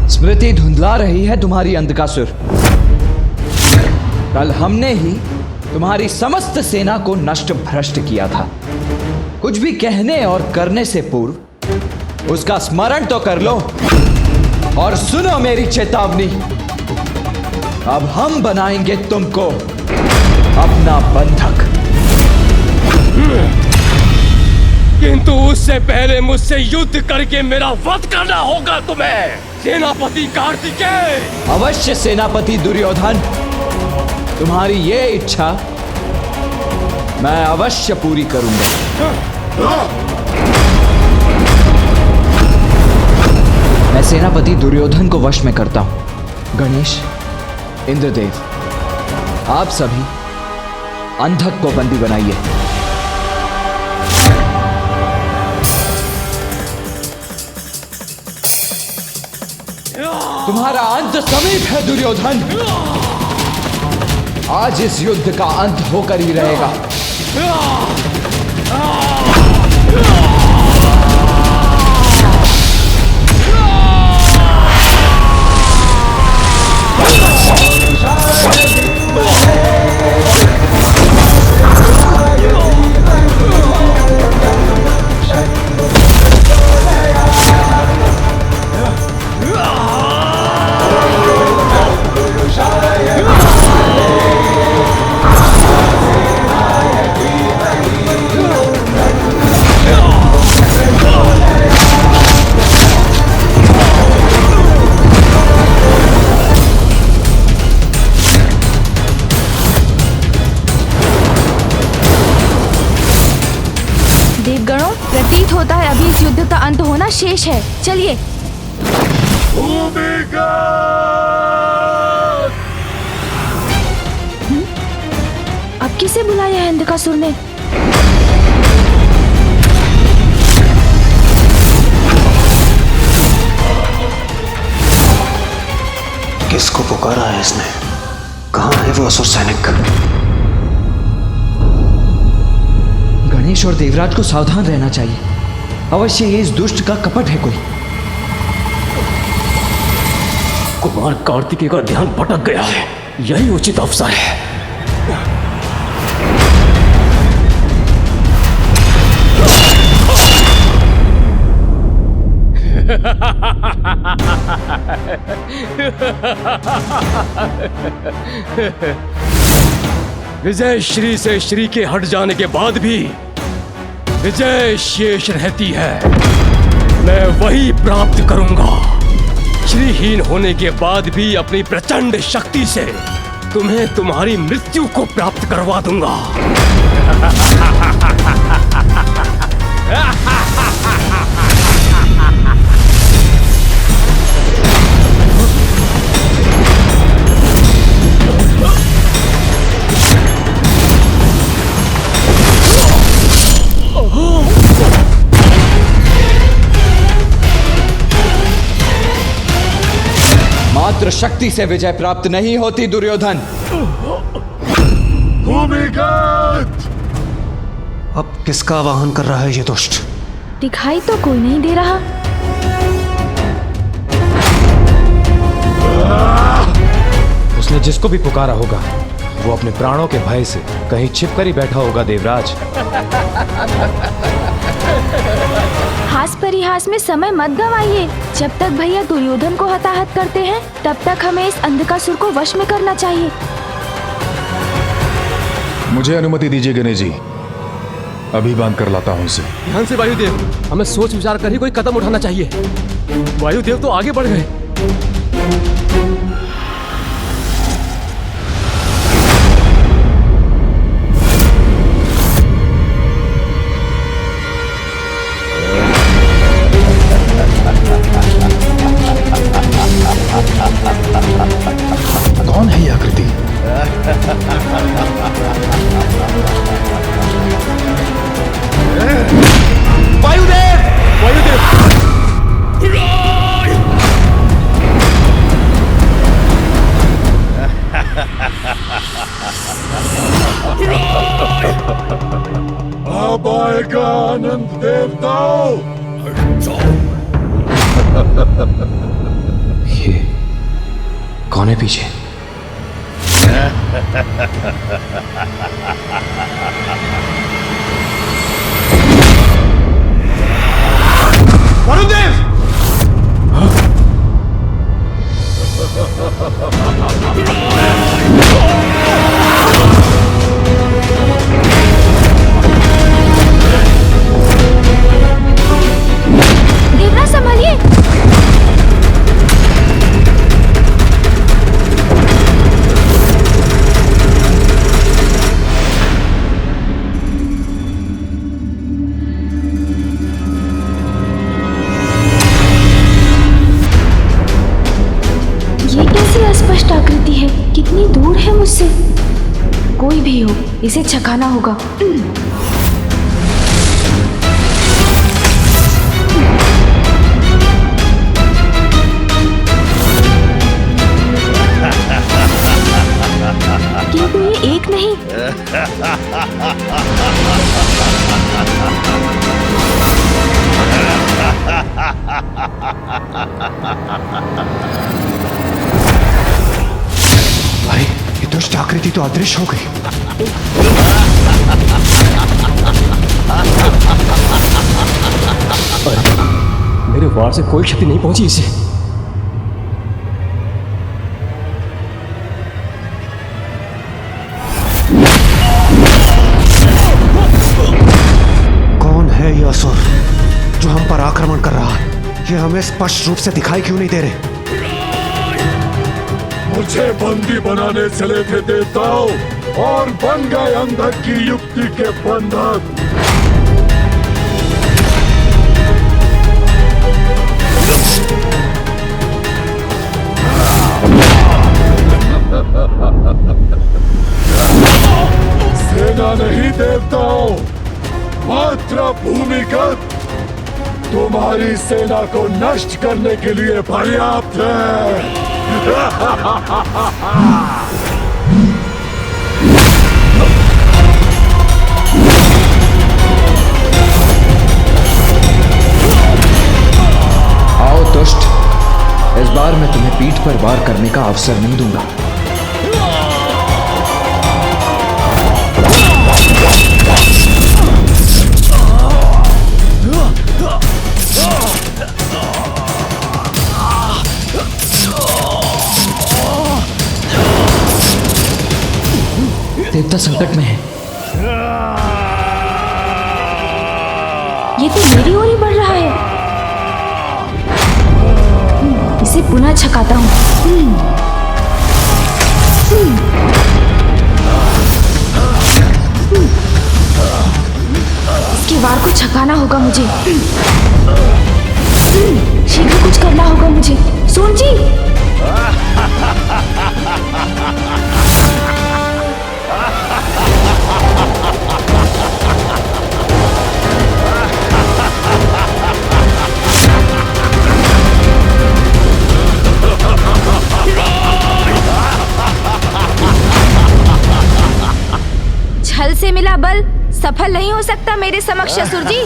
स्मृति धुंधला रही है तुम्हारी अंधकासुर। कल हमने ही तुम्हारी समस्त सेना को नष्ट भ्रष्ट किया था। कुछ भी कहने और करने से पूर्व उसका स्मरण तो कर लो और सुनो मेरी चेतावनी। अब हम बनाएंगे तुमको अपना बंधक, किंतु उससे पहले मुझसे युद्ध करके मेरा वध करना होगा तुम्हें, सेनापति कार्तिकेय। अवश्य सेनापति दुर्योधन, तुम्हारी ये इच्छा मैं अवश्य पूरी करूंगा। मैं सेनापति दुर्योधन को वश में करता हूं। गणेश, इंद्रदेव, आप सभी अंधक को बंदी बनाइए। तुम्हारा अंत समीप है दुर्योधन। आज इस युद्ध का अंत होकर ही रहेगा। देवगणों, प्रतीत होता है अभी इस युद्ध का अंत होना शेष है। चलिए। अब किसे बुलाया है अंधकासुर ने? किसको पुकारा है इसने? कहाँ है वो असुर सैनिक? गणेश और देवराज को सावधान रहना चाहिए। अवश्य ये इस दुष्ट का कपट है कोई। कुमार कार्तिकेय का ध्यान भटक गया है, यही उचित अवसर है। विजय श्री से श्री के हट जाने के बाद भी विजय शेष रहती है। मैं वही प्राप्त करूंगा। श्रीहीन होने के बाद भी अपनी प्रचंड शक्ति से तुम्हें तुम्हारी मृत्यु को प्राप्त करवा दूंगा। मात्र शक्ति से विजय प्राप्त नहीं होती दुर्योधन। भूमिगत! अब किसका आवाहन कर रहा है ये दुष्ट? दिखाई तो कोई नहीं दे रहा। उसने जिसको भी पुकारा होगा वो अपने प्राणों के भय से कहीं छिप कर ही बैठा होगा देवराज। हास परिहास में समय मत गंवाइए। जब तक भैया दुर्योधन को हताहत करते हैं तब तक हमें इस अंधकासुर को वश में करना चाहिए। मुझे अनुमति दीजिए गणेश जी, अभी बांध कर लाता हूं इसे। ध्यान से वायुदेव, हमें सोच विचार कर ही कोई कदम उठाना चाहिए। वायुदेव तो आगे बढ़ गए। कौन है ये आकृति? वायुदेव! वायुदेव! अब आएगा आनंद देवताओं। कौन है पीछे? वरुणदेव! देवराज संभालिए। ये कैसी अस्पष्ट आकृति है? कितनी दूर है मुझसे? कोई भी हो, इसे छकाना होगा। किंतु ये एक नहीं। भाई, ये दुष्ट आकृति तो अदृश्य हो गई। मेरे वार से कोई क्षति नहीं पहुंची इसे। कौन है ये असुर जो हम पर आक्रमण कर रहा है? ये हमें स्पष्ट रूप से दिखाई क्यों नहीं दे रहे? मुझे बंदी बनाने चले थे देवताओं और बन गए अंधक की युक्ति के बंधक। सेना नहीं देवताओं, मात्र भूमिगत तुम्हारी सेना को नष्ट करने के लिए पर्याप्त है। आओ दुष्ट, इस बार मैं तुम्हें पीठ पर वार करने का अवसर नहीं दूंगा। देवता संकट में है। ये तो मेरी ओर ही बढ़ रहा है। इसे पुनः छकाता हूँ। इसके वार को छकाना होगा मुझे। शीघ्र कुछ करना होगा मुझे। सोन जी, छल से मिला बल सफल नहीं हो सकता मेरे समक्ष असुर जी।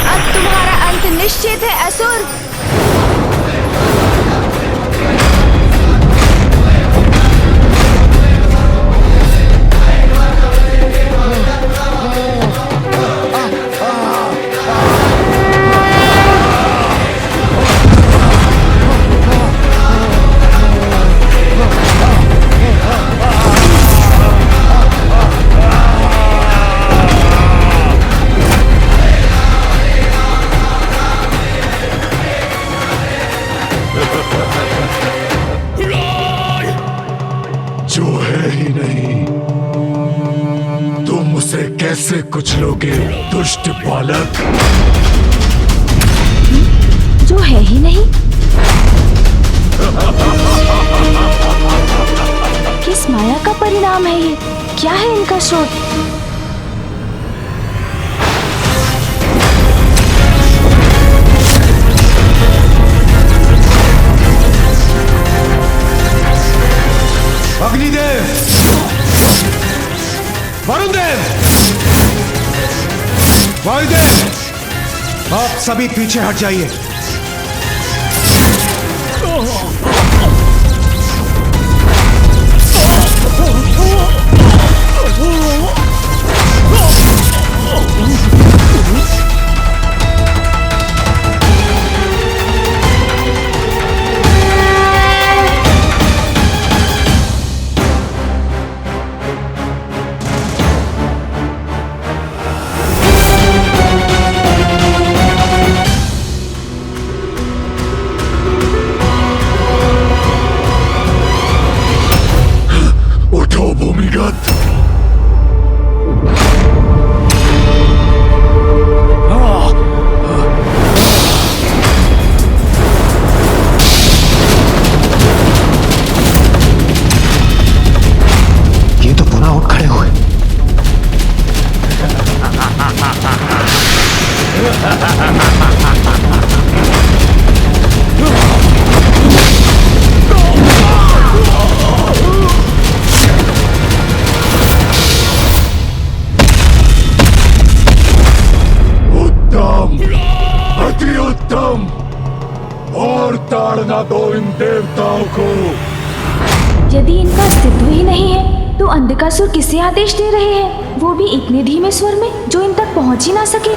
अब तुम्हारा अंत निश्चित है असुर। जो है ही नहीं, तुम उसे कैसे कुचलोगे दुष्ट बालक? जो है ही नहीं? किस माया का परिणाम है ये? क्या है इनका स्रोत? वाहिदेव, आप सभी पीछे हट जाइए। उठो भूमिगत। ये तो पुनः उठ खड़े हुए। उत्तम, अति उत्तम। और ताड़ना दो इन देवताओं को। यदि इनका अस्तित्व ही नहीं है तो अंधकासुर किसे आदेश दे रहे हैं, वो भी इतने धीमे स्वर में जो इन तक पहुंच ही ना सके।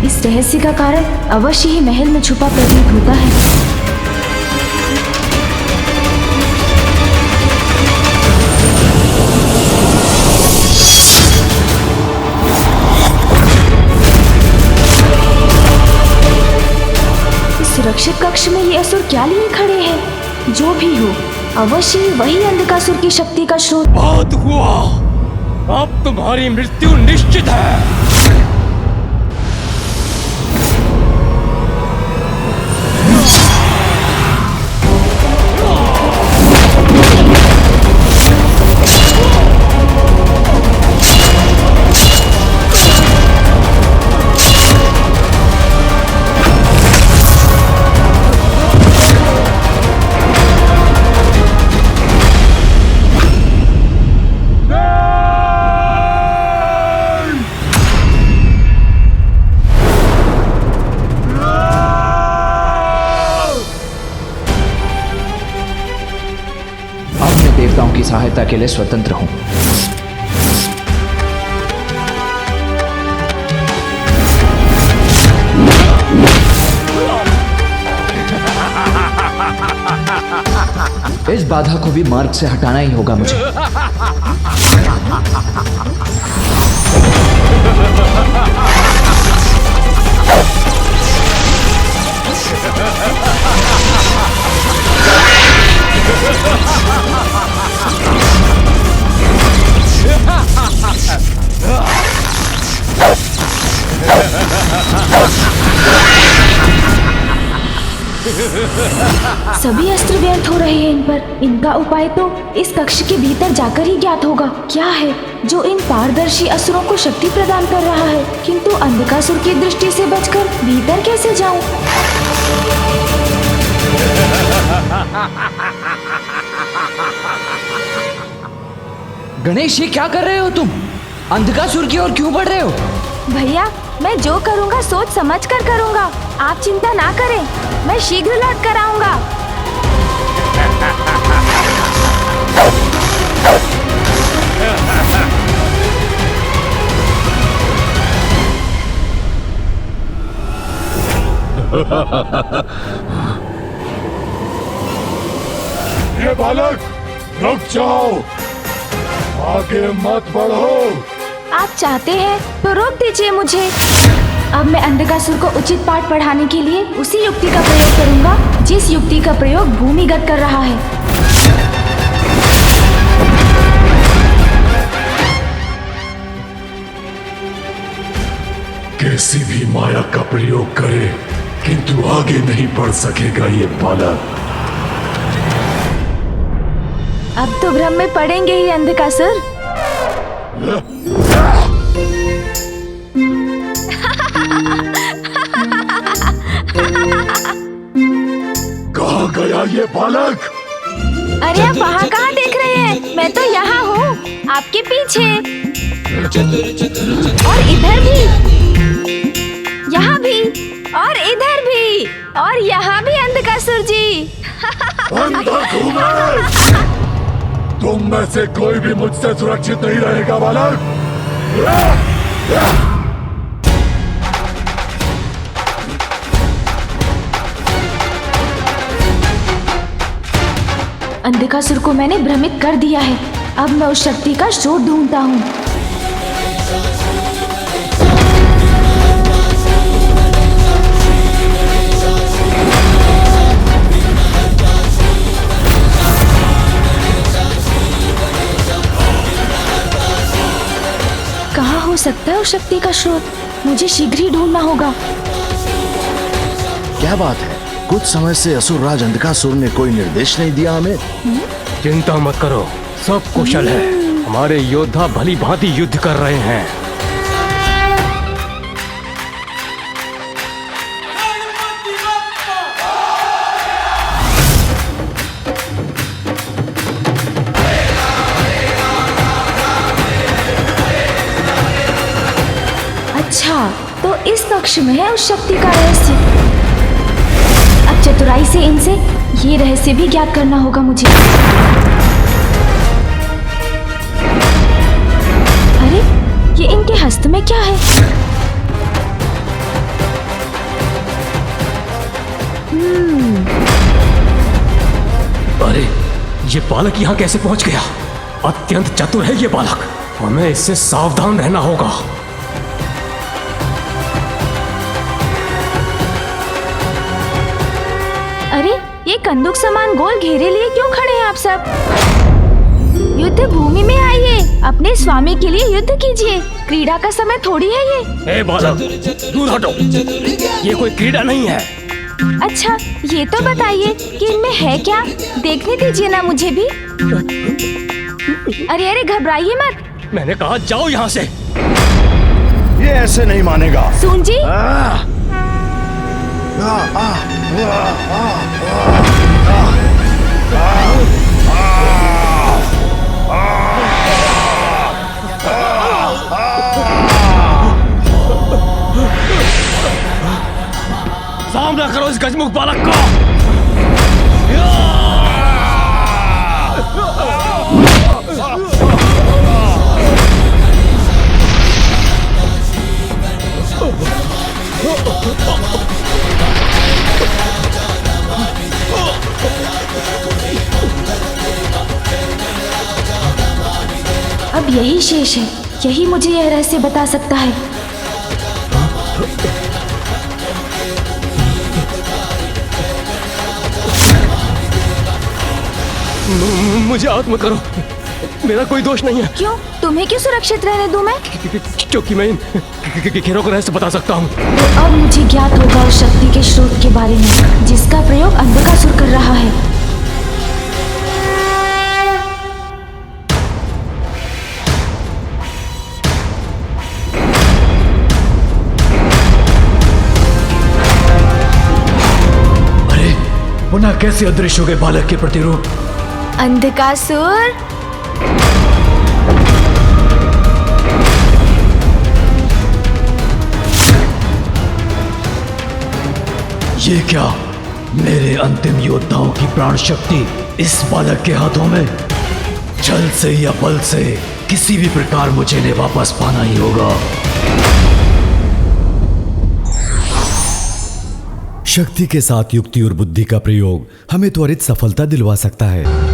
इस रहस्य का कारण अवश्य ही महल में छुपा प्रतीत होता है। सुरक्षित कक्ष में ये असुर क्या लिए खड़े हैं? जो भी हो, अवश्य ही वही अंधकासुर की शक्ति का स्रोत। बात हुआ, अब तुम्हारी मृत्यु निश्चित है। देवताओं की सहायता के लिए स्वतंत्र हूं। इस बाधा को भी मार्ग से हटाना ही होगा मुझे। सभी अस्त्र व्यर्थ हो रहे हैं इन पर। इनका उपाय तो इस कक्ष के भीतर जाकर ही ज्ञात होगा। क्या है जो इन पारदर्शी असुरों को शक्ति प्रदान कर रहा है? किंतु अंधकासुर की दृष्टि से बचकर भीतर कैसे जाऊं? गणेश, ये क्या कर रहे हो तुम? अंधकासुर की ओर क्यों बढ़ रहे हो? भैया, मैं जो करूंगा सोच समझ कर करूंगा। आप चिंता ना करें, मैं शीघ्र लौट कर आऊंगा। ये बालक, रुक जाओ, आगे मत बढ़ो। आप चाहते हैं तो रोक दीजिए मुझे। अब मैं अंधकासुर को उचित पाठ पढ़ाने के लिए उसी युक्ति का प्रयोग करूंगा जिस युक्ति का प्रयोग भूमिगत कर रहा है। कैसी भी माया का प्रयोग करे किंतु आगे नहीं बढ़ सकेगा ये बालक। अब तो भ्रम में पड़ेंगे ही अंधकासुर। कहाँ गया ये बालक? अरे आप आपके पीछे और इधर भी, यहाँ भी और इधर भी और यहाँ भी अंधकासुर जी। अंधक हूँ मैं। तुम में से कोई भी मुझसे सुरक्षित नहीं रहेगा बालक। अंधकासुर को मैंने भ्रमित कर दिया है। अब मैं उस शक्ति का स्रोत ढूंढता हूँ। कहाँ हो सकता है उस शक्ति का स्रोत? मुझे शीघ्र ही ढूंढना होगा। क्या बात है? कुछ समय से असुरराज अंधकासुर ने कोई निर्देश नहीं दिया हमें। चिंता मत करो, सब कुशल है। हमारे योद्धा भली भांति युद्ध कर रहे हैं। अच्छा, तो इस कक्ष में है उस शक्ति का रहस्य। अब चतुराई से इनसे ये रहस्य भी ज्ञात करना होगा मुझे। अरे, ये इनके हस्त में क्या है? अरे, ये बालक यहाँ कैसे पहुँच गया? अत्यंत चतुर है ये बालक। हमें इससे सावधान रहना होगा। अरे, ये कंदूक समान गोल घेरे लिए क्यों खड़े हैं आप सब? युद्ध भूमि में आइए, अपने स्वामी के लिए युद्ध कीजिए। क्रीड़ा का समय थोड़ी है ये। ए बालक, दूर हटो। ये कोई क्रीड़ा नहीं है। अच्छा, ये तो बताइए कि इनमें है क्या? देखने दीजिए ना मुझे भी। अरे अरे, घबराइए मत। मैंने कहा जाओ यहाँ से। ये ऐसे नहीं मानेगा। सुन जी, सामना करो इस गजमुख बालक को। अब यही शेष है। यही मुझे यह रहस्य बता सकता है। मुझे आत्म करो, मेरा कोई दोष नहीं है। क्यों? तुम्हें क्यों सुरक्षित रहने दूं मैं? क्योंकि मैं इन घेरों का रहस्य बता सकता हूँ। तो अब मुझे ज्ञात होगा उस शक्ति के स्रोत के बारे में जिसका प्रयोग अंधकासुर कर रहा है। अरे, पुनः कैसे अदृश्य हो गए बालक के प्रतिरूप? अंधकासुर, ये क्या? मेरे अंतिम योद्धाओं की प्राण शक्ति इस बालक के हाथों में? छल से या बल से किसी भी प्रकार मुझे इन्हें वापस पाना ही होगा। शक्ति के साथ युक्ति और बुद्धि का प्रयोग हमें त्वरित सफलता दिलवा सकता है।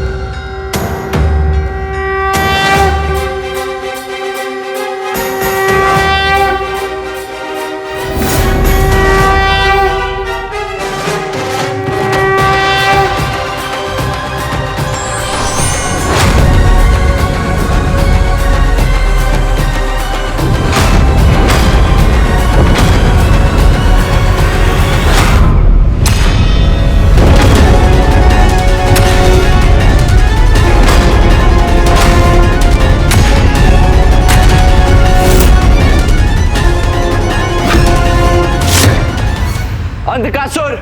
अंधकासुर,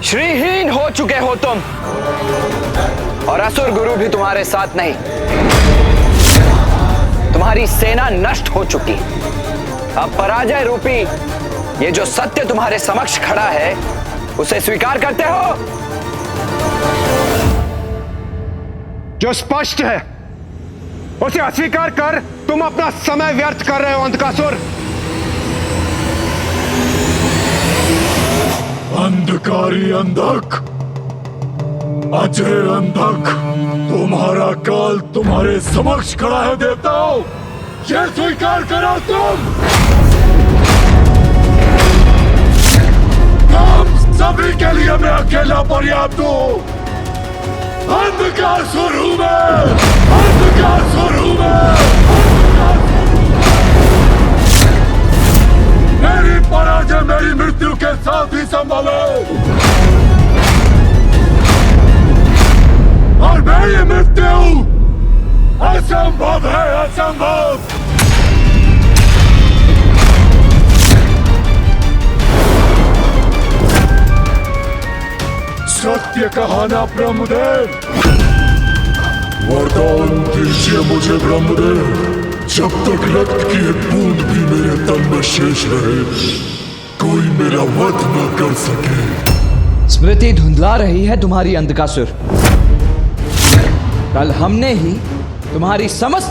श्रीहीन हो चुके हो तुम, और असुर गुरु भी तुम्हारे साथ नहीं। तुम्हारी सेना नष्ट हो चुकी। अब पराजय रूपी ये जो सत्य तुम्हारे समक्ष खड़ा है उसे स्वीकार करते हो? जो स्पष्ट है उसे अस्वीकार कर तुम अपना समय व्यर्थ कर रहे हो अंधकासुर। अंधकारी अंधक, अजय अंधक, तुम्हारा काल तुम्हारे समक्ष खड़ा है देवताओं, ये स्वीकार करो तुम सभी के लिए मैं अकेला पर्याप्त हूं। अंधकासुर हूं मैं, अंधकासुर हूं मैं। मेरी पराजय मेरी मृत्यु के साथ ही संभव है और मेरी मृत्यु असंभव है, असंभव। सत्य कहा ना ब्रह्मदेव, वरदान दीजिए मुझे ब्रह्मदेव, जब तक रक्त की एक बूंद भी मेरे तन में शेष रहे कोई मेरा वध न कर सके। स्मृति धुंधला रही है तुम्हारी अंधकासुर। कल हमने ही तुम्हारी समस्त